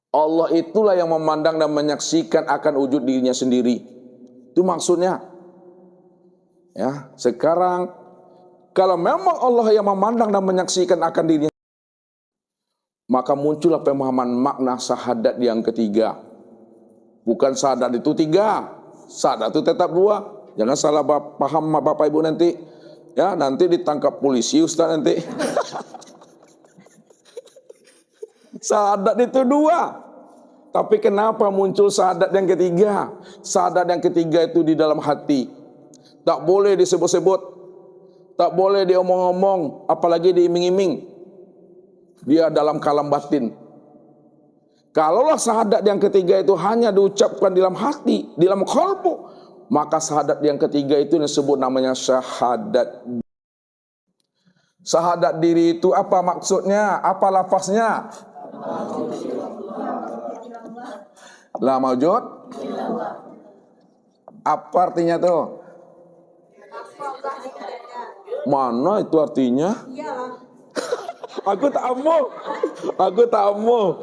Allah itulah yang memandang dan menyaksikan akan wujud dirinya sendiri. Itu maksudnya. Ya, sekarang kalau memang Allah yang memandang dan menyaksikan akan dirinya, maka muncullah pemahaman makna syahadat yang ketiga. Bukan syahadat itu tiga, syahadat itu tetap dua. Jangan salah paham Bapak Ibu nanti. Ya, nanti ditangkap polisi Ustaz nanti. Syahadat itu dua. Tapi kenapa muncul syahadat yang ketiga? Syahadat yang ketiga itu di dalam hati. Tak boleh disebut-sebut. Tak boleh diomong-omong, apalagi diiming-iming. Dia dalam kalam batin. Kalaulah syahadat yang ketiga itu hanya diucapkan dalam hati, di dalam qalbu, maka syahadat yang ketiga itu disebut namanya syahadat. Syahadat diri itu apa maksudnya? Apa lafaznya? La maujud. Apa artinya tuh? Mana itu artinya? Aku tak mau.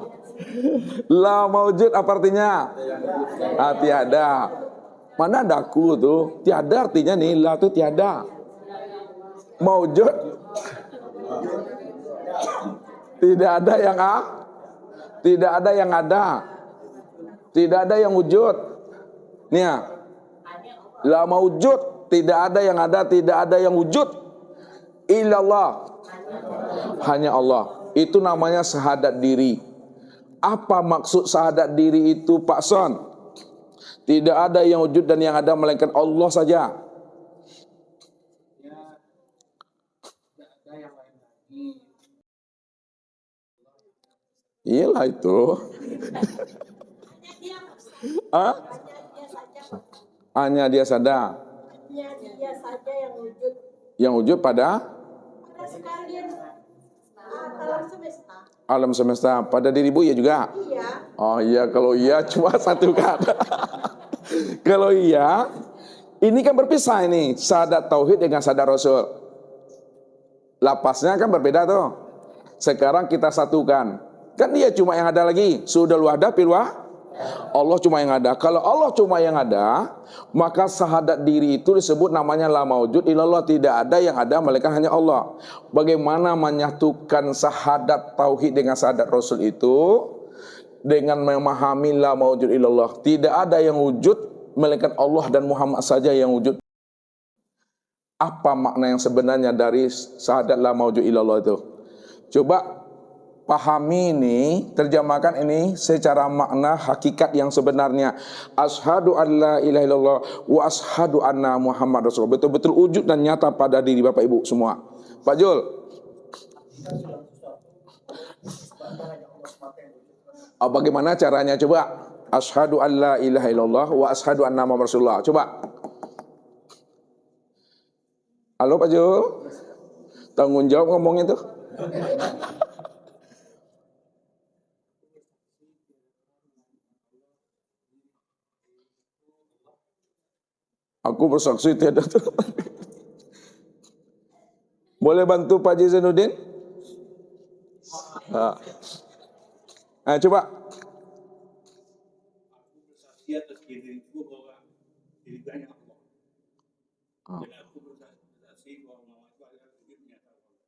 La maujud apa artinya? Tiada. Mana ada aku tuh? Tiada artinya nih, la itu tiada. Maujud tidak ada yang tidak ada yang ada. Tidak ada yang wujud. Nih ya. La maujud, tidak ada yang ada, tidak ada yang wujud. Illallah. Hanya Allah. Itu namanya syahadat diri. Apa maksud syahadat diri itu, Pak Son? Tidak ada yang wujud dan yang ada melainkan Allah saja. Iyalah itu. Hanya dia saja. Hanya dia saja yang wujud. Yang wujud pada sekalian alam semesta. Alam semesta. Pada diri ibu ya juga? Iya. Oh iya, kalau iya cuma satu kata. Kalau iya, ini kan berpisah ini. Syahadat tauhid dengan syahadat rasul. Lapasnya kan berbeda tuh. Sekarang kita satukan. Kan dia cuma yang ada lagi. Sudal wahda pilwah. Allah cuma yang ada. Kalau Allah cuma yang ada, maka syahadat diri itu disebut namanya la maujud illallah. Tidak ada yang ada melainkan hanya Allah. Bagaimana menyatukan syahadat tauhid dengan syahadat rasul itu? Dengan memahami la maujud illallah. Tidak ada yang wujud melainkan Allah dan Muhammad saja yang wujud. Apa makna yang sebenarnya dari syahadat la maujud illallah itu? Coba pahami ini, terjemahkan ini secara makna hakikat yang sebenarnya. Asyhadu an la ilaha illallah wa asyhadu anna Muhammad Rasulullah. Betul-betul wujud dan nyata pada diri Bapak Ibu semua. Pak Jul. Bagaimana caranya? Coba. Asyhadu an la ilaha illallah wa asyhadu anna Muhammad Rasulullah. Coba. Halo Pak Jul. Tanggung jawab ngomongnya tuh. Aku bersaksi tiada Tuhan. Boleh bantu Pak Haji Zainuddin? Coba. Aku bersaksi atas diriku bahwa diriku hanya Allah. Dan aku bersaksi bahwa Muhammad itu adalah wujud nyata Allah.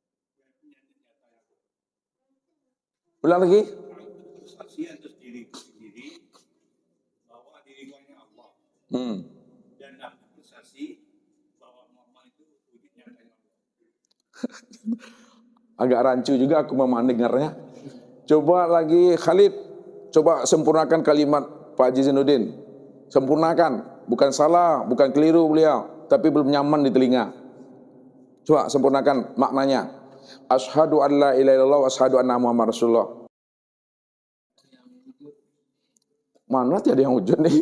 Ulang lagi. Aku bersaksi atas diriku sendiri bahwa diriku hanya Allah. Dan aku bersaksi bahwa Muhammad itu wujud nyata Allah. Agak rancu juga aku mendengarnya. Coba lagi Khalid. Coba sempurnakan kalimat Pak Haji Zainuddin. Sempurnakan. Bukan salah, bukan keliru beliau, tapi belum nyaman di telinga. Coba sempurnakan maknanya. Asyhadu an la ilaha illallah wa asyhadu anna Muhammad Rasulullah. Mana tiada yang wujud nih?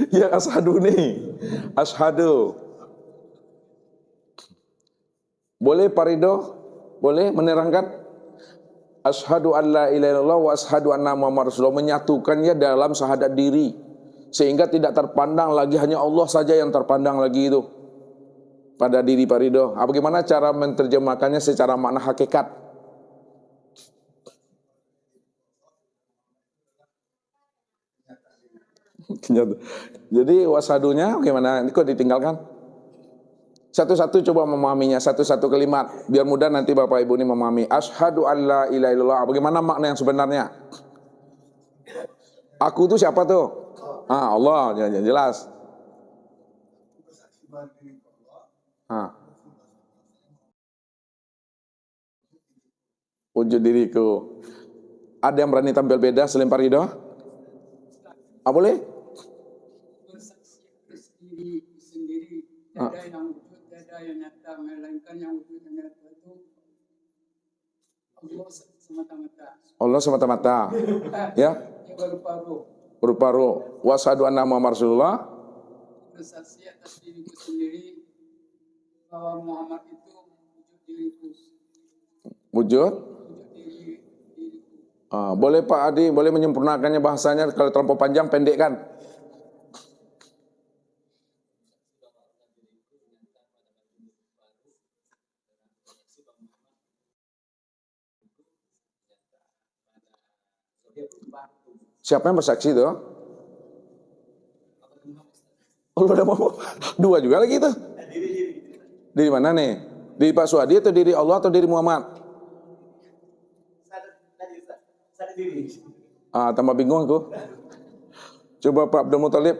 Ya asyhadu nih. Asyhadu. Boleh Pak Ridho? Boleh menerangkan? Asyhadu an la ilaha illallah wa asyhadu anna Muhammad Rasulullah, menyatukannya dalam syahadat diri sehingga tidak terpandang lagi hanya Allah saja yang terpandang lagi itu pada diri Pak Ridho. Bagaimana cara menerjemahkannya secara makna hakikat? Jadi washadunya gimana? Ini kok ditinggalkan? Satu-satu coba memahaminya, satu-satu kalimat. Biar mudah nanti Bapak Ibu ini memahami. Asyhadu an la ilaha illallah. Bagaimana makna yang sebenarnya? Aku itu siapa tuh? Allah, jelas. Wujud diriku. Ada yang berani tampil beda selain Pak Ridho? Boleh? Bersaksi atas diri sendiri, tiada yang wujud, tiada yang nyata, melainkan yang wujud dan nyata itu Allah semata-mata. Allah semata-mata. Ya. Yang berupa roh. Berupa roh. Wasyhadu anna Muhammad Rasulullah. Bersaksi atas diriku sendiri bahwa Muhammad itu wujud diriku. Wujud? Wujud diriku. Boleh Pak Adi, boleh menyempurnakannya bahasanya, kalau terlampau panjang pendek kan? Siapa yang bersaksi itu? Oh, udah mau dua juga lagi itu. Diri mana nih? Diri Pak Suhadi atau diri Allah atau diri Muhammad? Tambah bingung aku. Coba Pak Abdul Muthalib,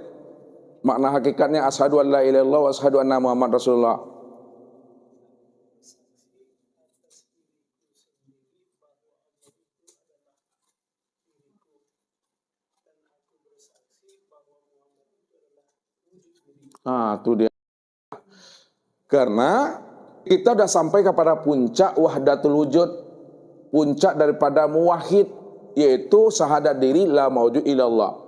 makna hakikatnya asyhadu an la ilaha illallah wa asyhadu anna Muhammad Rasulullah. Itu dia. Karena kita sudah sampai kepada puncak wahdatul wujud, puncak daripada muwahhid, yaitu syahadat diri la maujud illallah.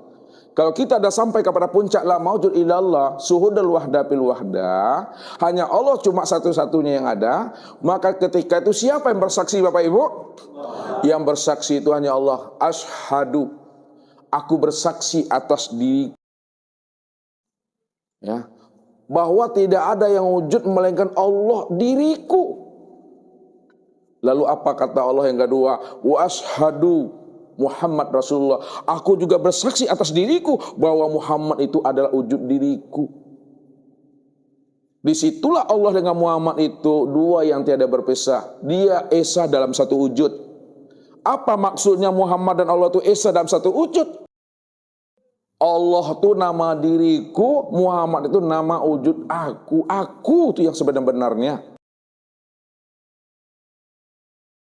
Kalau kita sudah sampai kepada puncak la maujud illallah, suhudul wahda fil wahda, hanya Allah cuma satu-satunya yang ada, maka ketika itu siapa yang bersaksi Bapak Ibu? Yang bersaksi itu hanya Allah. Asyhadu, aku bersaksi atas diri, ya, bahwa tidak ada yang wujud melainkan Allah, diriku. Lalu apa kata Allah yang kedua? Wa asyhadu Muhammad Rasulullah. Aku juga bersaksi atas diriku bahwa Muhammad itu adalah wujud diriku. Disitulah Allah dengan Muhammad itu dua yang tiada berpisah. Dia esa dalam satu wujud. Apa maksudnya Muhammad dan Allah itu esa dalam satu wujud? Allah itu nama diriku, Muhammad itu nama wujud aku. Aku itu yang sebenarnya.